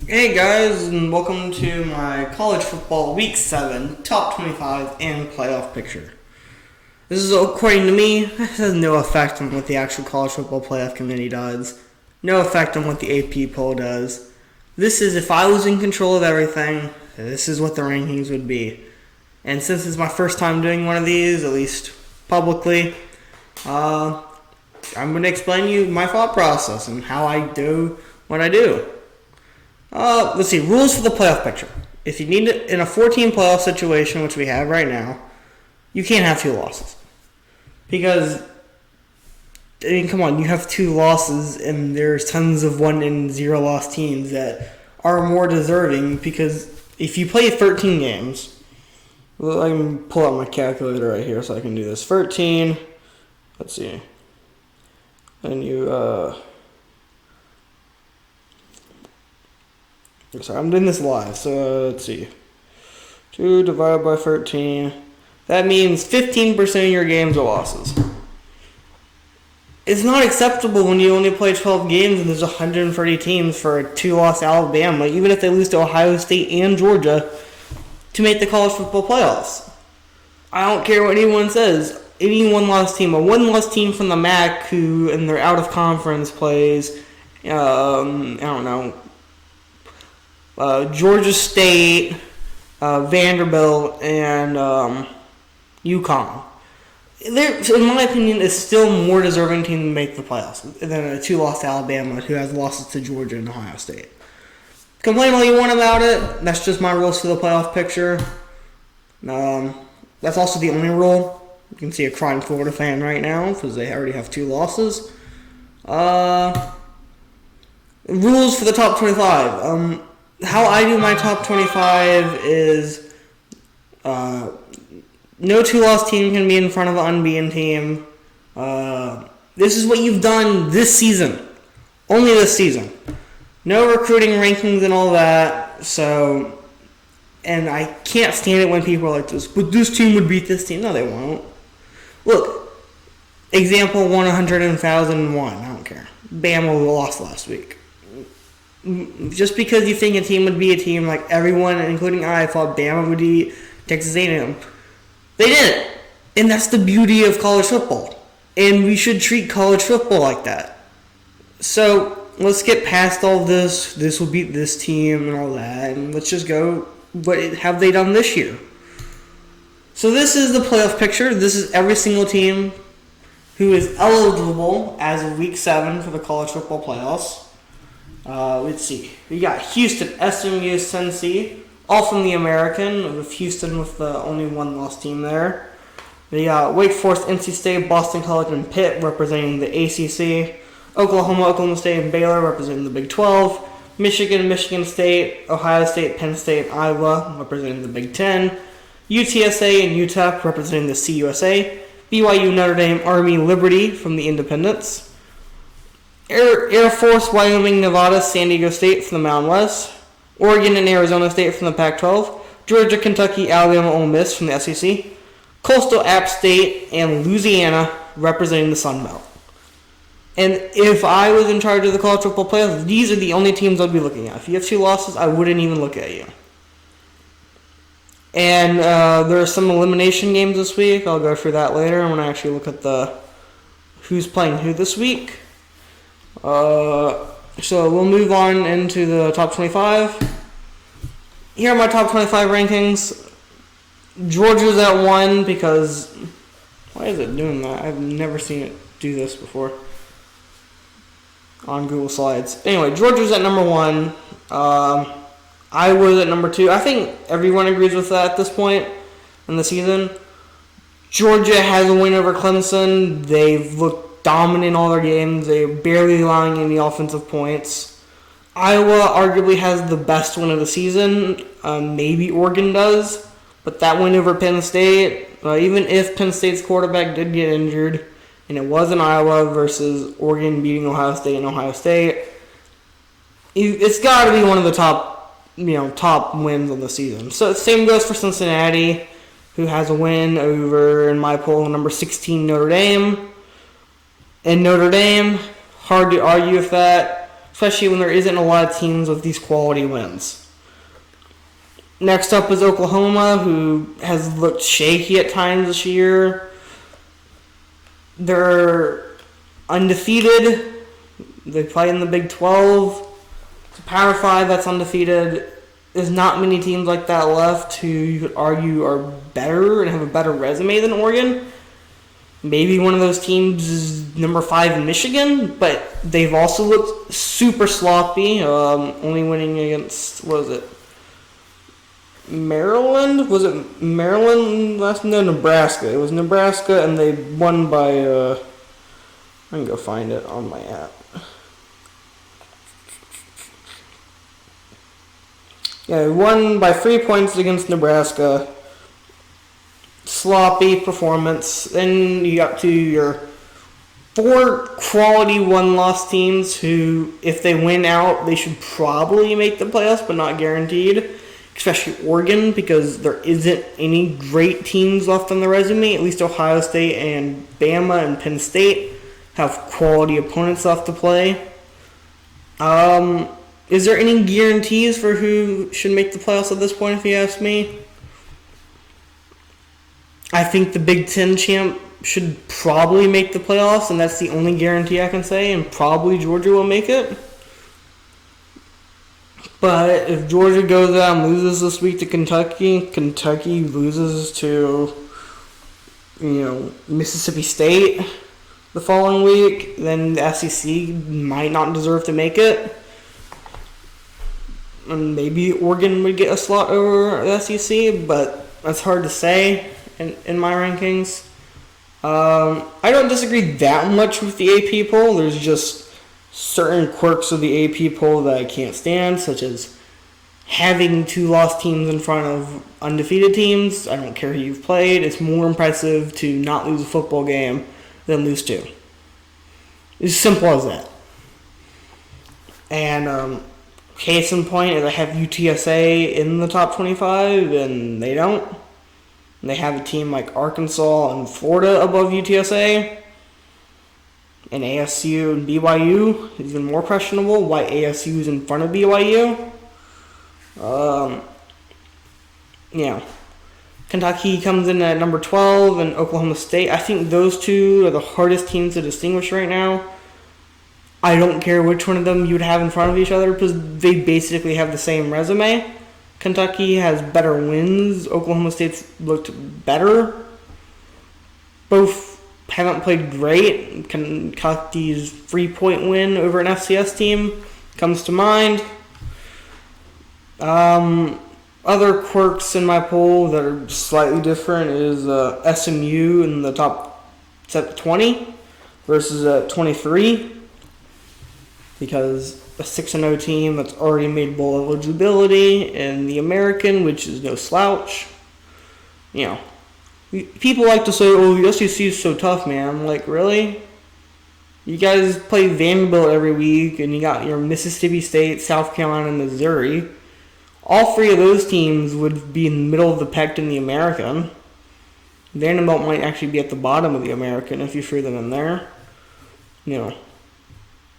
Hey guys, and welcome to my college football week 7 top 25 and playoff picture. This is, according to me, this has no effect on what the actual college football playoff committee does, no effect on what the AP poll does. This is if I was in control of everything, this is what the rankings would be. And since it's my first time doing one of these, at least publicly, I'm going to explain you my thought process and how I do what I do. Let's see. Rules for the playoff picture. If you need it in a 14 playoff situation, which we have right now, you can't have 2 losses. Because, come on, you have 2 losses, and there's tons of 1 and 0 loss teams that are more deserving. Because if you play 13 games, well, I can pull out my calculator right here so I can do this. 13. Let's see. And sorry, I'm doing this live, so let's see. 2 divided by 13. That means 15% of your games are losses. It's not acceptable when you only play 12 games and there's 130 teams for a 2-loss Alabama, even if they lose to Ohio State and Georgia, to make the college football playoffs. I don't care what anyone says. Any one-loss team, a one-loss team from the MAC who, in their out-of-conference plays, Georgia State, Vanderbilt, and UConn. In my opinion, is still more deserving team to make the playoffs than a 2-loss Alabama who has losses to Georgia and Ohio State. Complain all you want about it. That's just my rules for the playoff picture. That's also the only rule. You can see a crying Florida fan right now because they already have 2 losses. Rules for the top 25. How I do my top 25 is no 2-loss team can be in front of an unbeaten team. This is what you've done this season. Only this season. No recruiting rankings and all that. So, and I can't stand it when people are like this, but this team would beat this team. No, they won't. Look, example 100,001. I don't care. Bama lost last week. Just because you think a team would be a team, like everyone, including I, thought Bama would beat Texas A&M. They didn't. And that's the beauty of college football. And we should treat college football like that. So, let's get past all this. This will beat this team and all that. And let's just go, what have they done this year? So this is the playoff picture. This is every single team who is eligible as of week 7 for the college football playoffs. Let's see. We got Houston, SMU, Cincy, all from the American, with Houston with the only 1-loss team there. We got Wake Forest, NC State, Boston College, and Pitt representing the ACC. Oklahoma State, and Baylor representing the Big 12. Michigan State, Ohio State, Penn State, Iowa representing the Big 10. UTSA and UTEP representing the CUSA. BYU, Notre Dame, Army, Liberty from the Independents. Air Force, Wyoming, Nevada, San Diego State from the Mountain West. Oregon and Arizona State from the Pac-12. Georgia, Kentucky, Alabama, Ole Miss from the SEC. Coastal, App State, and Louisiana representing the Sun Belt. And if I was in charge of the college football playoffs, these are the only teams I'd be looking at. If you have 2 losses, I wouldn't even look at you. And there are some elimination games this week. I'll go through that later when I actually look at the who's playing who this week. So we'll move on into the top 25. Here are my top 25 rankings. Georgia's at 1 because... Why is it doing that? I've never seen it do this before on Google Slides. Anyway, Georgia's at number 1. Iowa's at number 2. I think everyone agrees with that at this point in the season. Georgia has a win over Clemson. They've looked dominant in all their games. They're barely allowing any offensive points. Iowa arguably has the best win of the season. Maybe Oregon does. But that win over Penn State, even if Penn State's quarterback did get injured, and it was in Iowa versus Oregon beating Ohio State and Ohio State, it's got to be one of the top wins of the season. So same goes for Cincinnati, who has a win over, in my poll, number 16 Notre Dame. And Notre Dame, hard to argue with that. especially when there isn't a lot of teams with these quality wins. Next up is Oklahoma, who has looked shaky at times this year. They're undefeated. They play in the Big 12. It's a Power 5 that's undefeated. There's not many teams like that left who you could argue are better and have a better resume than Oregon. Maybe one of those teams is number 5 in Michigan, but they've also looked super sloppy, only winning against, what was it, Maryland? Was it Maryland last? No, Nebraska. It was Nebraska, and they won by, I can go find it on my app. Yeah, they won by 3 points against Nebraska. Sloppy performance. Then you got to your 4 quality one-loss teams who, if they win out, they should probably make the playoffs, but not guaranteed. Especially Oregon, because there isn't any great teams left on the resume. At least Ohio State and Bama and Penn State have quality opponents left to play. Is there any guarantees for who should make the playoffs at this point, if you ask me? I think the Big Ten champ should probably make the playoffs, and that's the only guarantee I can say, and probably Georgia will make it. But if Georgia goes out and loses this week to Kentucky, Kentucky loses to, Mississippi State the following week, then the SEC might not deserve to make it. And maybe Oregon would get a slot over the SEC, but that's hard to say in my rankings. I don't disagree that much with the AP poll. There's just certain quirks of the AP poll that I can't stand, such as having 2 lost teams in front of undefeated teams. I don't care who you've played. It's more impressive to not lose a football game than lose 2. It's as simple as that. And case in point is I have UTSA in the top 25, and they don't. And they have a team like Arkansas and Florida above UTSA. And ASU and BYU is even more questionable. Why ASU is in front of BYU. Kentucky comes in at number 12, and Oklahoma State. I think those 2 are the hardest teams to distinguish right now. I don't care which one of them you would have in front of each other because they basically have the same resume. Kentucky has better wins. Oklahoma State's looked better. Both haven't played great. Kentucky's 3-point win over an FCS team comes to mind. Other quirks in my poll that are slightly different is SMU in the top 20 versus 23. Because a 6-0 team that's already made bowl eligibility and the American, which is no slouch. People like to say, oh, the SEC is so tough, man. I'm like, really? You guys play Vanderbilt every week, and you got your Mississippi State, South Carolina, and Missouri. All 3 of those teams would be in the middle of the pack in the American. Vanderbilt might actually be at the bottom of the American if you threw them in there.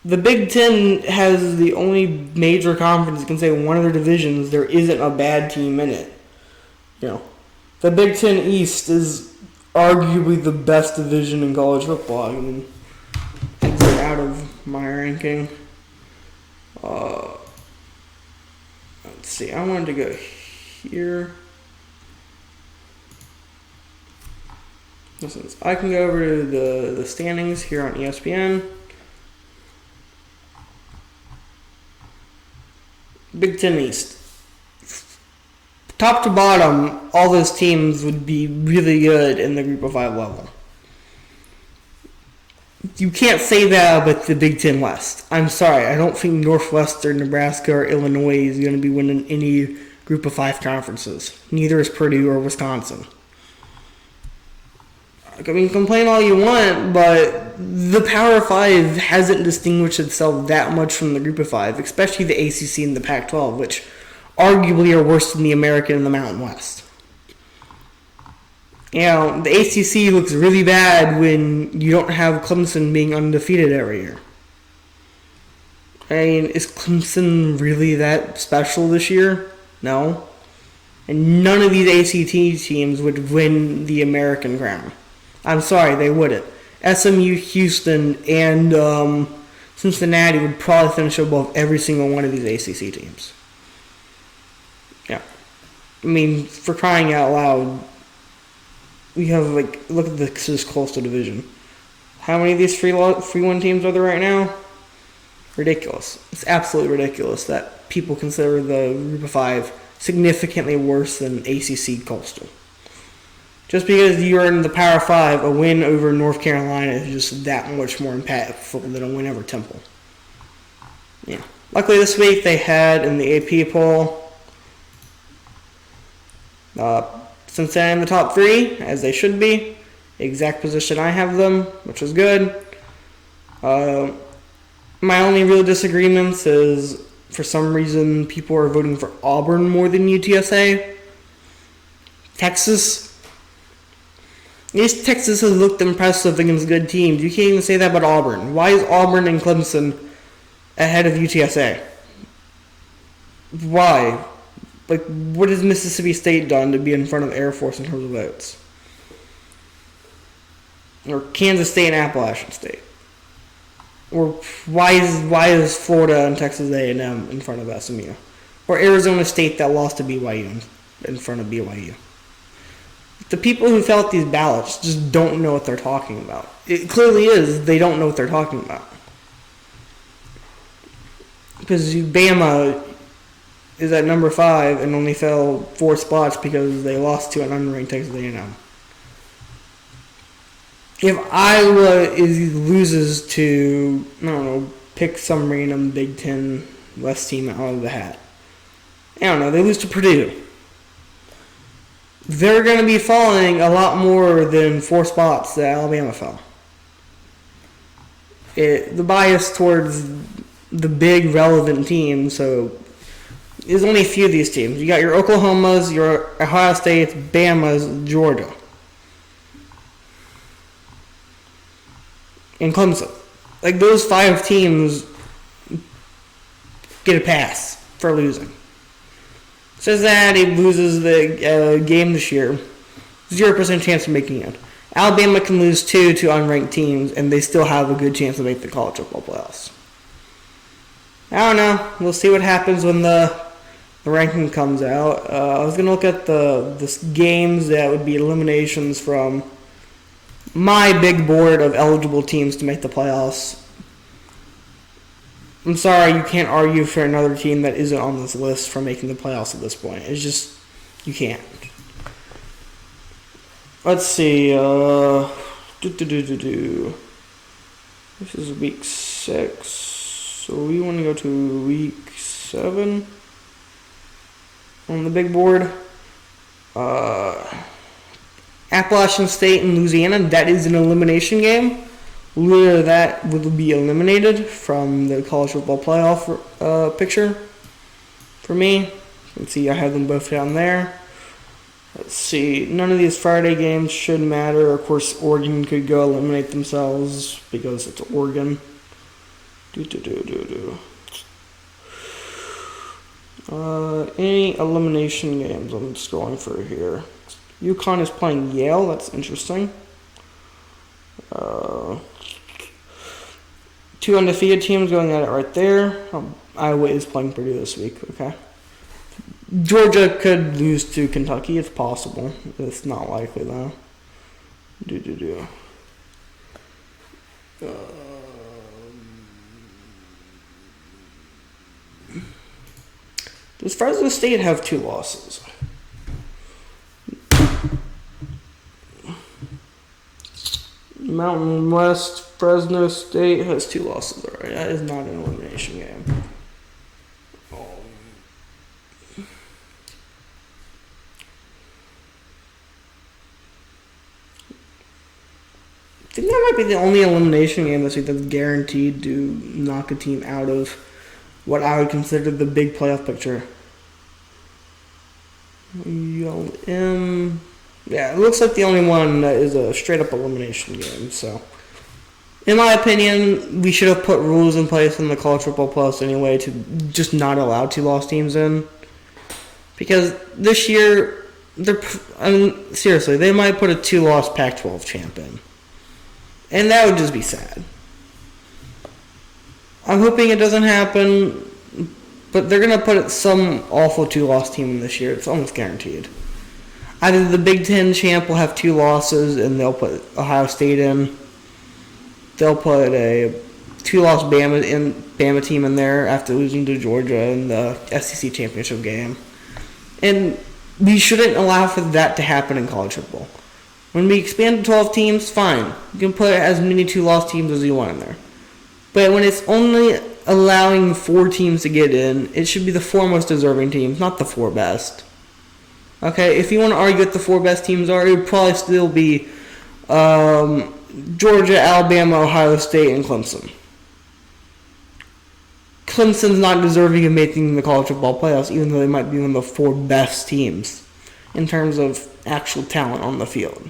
The Big Ten has the only major conference that can say one of their divisions there isn't a bad team in it. The Big Ten East is arguably the best division in college football. I mean, exit out of my ranking. Let's see. I wanted to go here. Listen, I can go over to the standings here on ESPN. Big Ten East. Top to bottom, all those teams would be really good in the Group of 5 level. You can't say that about the Big Ten West. I'm sorry, I don't think Northwestern, Nebraska, or Illinois is going to be winning any Group of 5 conferences. Neither is Purdue or Wisconsin. I mean, complain all you want, but the Power 5 hasn't distinguished itself that much from the Group of 5, especially the ACC and the Pac-12, which arguably are worse than the American and the Mountain West. The ACC looks really bad when you don't have Clemson being undefeated every year. I mean, is Clemson really that special this year? No. And none of these ACT teams would win the American crown. I'm sorry, they wouldn't. SMU, Houston, and Cincinnati would probably finish above every single one of these ACC teams. Yeah. I mean, for crying out loud, we have, like, look at this Coastal Division. How many of these free one teams are there right now? Ridiculous. It's absolutely ridiculous that people consider the Group of 5 significantly worse than ACC Coastal. Just because you're in the Power 5, a win over North Carolina is just that much more impactful than a win over Temple. Yeah. Luckily this week they had in the AP poll Cincinnati in the top 3, as they should be. Exact position I have them, which is good. My only real disagreements is, for some reason, people are voting for Auburn more than UTSA. Texas. Yes, Texas has looked impressive against good teams. You can't even say that about Auburn. Why is Auburn and Clemson ahead of UTSA? Why? Like, what has Mississippi State done to be in front of Air Force in terms of votes? Or Kansas State and Appalachian State? Or why is Florida and Texas A&M in front of SMU? Or Arizona State that lost to BYU in front of BYU? The people who fill out these ballots just don't know what they're talking about. It clearly is they don't know what they're talking about. Because Bama is at number 5 and only fell 4 spots because they lost to an unranked Texas A&M. If Iowa loses to, I don't know, pick some random Big Ten West team out of the hat. I don't know, they lose to Purdue. They're going to be falling a lot more than 4 spots that Alabama fell. The bias towards the big relevant teams, so there's only a few of these teams. You got your Oklahomas, your Ohio States, Bama's, Georgia. And Clemson. Like, those 5 teams get a pass for losing. Cincinnati loses the game this year. 0% chance of making it. Alabama can lose 2 to unranked teams, and they still have a good chance to make the college football playoffs. I don't know. We'll see what happens when the ranking comes out. I was going to look at the games that would be eliminations from my big board of eligible teams to make the playoffs. I'm sorry, you can't argue for another team that isn't on this list from making the playoffs at this point. It's just, you can't. Let's see. This is week 6. So we want to go to week 7 on the big board. Appalachian State and Louisiana, that is an elimination game. Winner that will be eliminated from the college football playoff picture for me. Let's see, I have them both down there. Let's see, none of these Friday games should matter. Of course, Oregon could go eliminate themselves because it's Oregon. Any elimination games I'm just going through here. UConn is playing Yale. That's interesting. 2 undefeated teams going at it right there. Iowa is playing Purdue this week. Okay. Georgia could lose to Kentucky. It's possible. It's not likely though. Does Fresno State have 2 losses? Mountain West, Fresno State has 2 losses already. That is not an elimination game. I think that might be the only elimination game this week that's guaranteed to knock a team out of what I would consider the big playoff picture. Yeah, it looks like the only one that is a straight-up elimination game, so In my opinion, we should have put rules in place in the College Football Plus anyway to just not allow 2-loss teams in. Because this year, seriously, they might put a 2-loss Pac-12 champ in. And that would just be sad. I'm hoping it doesn't happen, but they're going to put some awful 2-loss team in this year. It's almost guaranteed. Either the Big Ten champ will have 2 losses and they'll put Ohio State in. They'll put a 2-loss Bama team in there after losing to Georgia in the SEC championship game. And we shouldn't allow for that to happen in college football. When we expand to 12 teams, fine. You can put as many 2-loss teams as you want in there. But when it's only allowing 4 teams to get in, it should be the 4 most deserving teams, not the 4 best. Okay, if you want to argue what the 4 best teams are, it would probably still be Georgia, Alabama, Ohio State, and Clemson. Clemson's not deserving of making the college football playoffs, even though they might be one of the 4 best teams in terms of actual talent on the field.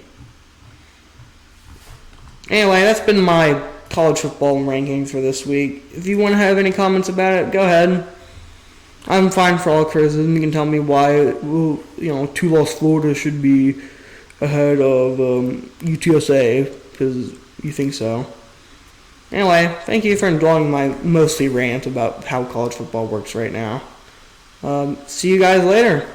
Anyway, that's been my college football rankings for this week. If you want to have any comments about it, go ahead. I'm fine for all criticism. You can tell me why, 2-loss Florida should be ahead of UTSA because you think so. Anyway, thank you for indulging my mostly rant about how college football works right now. See you guys later.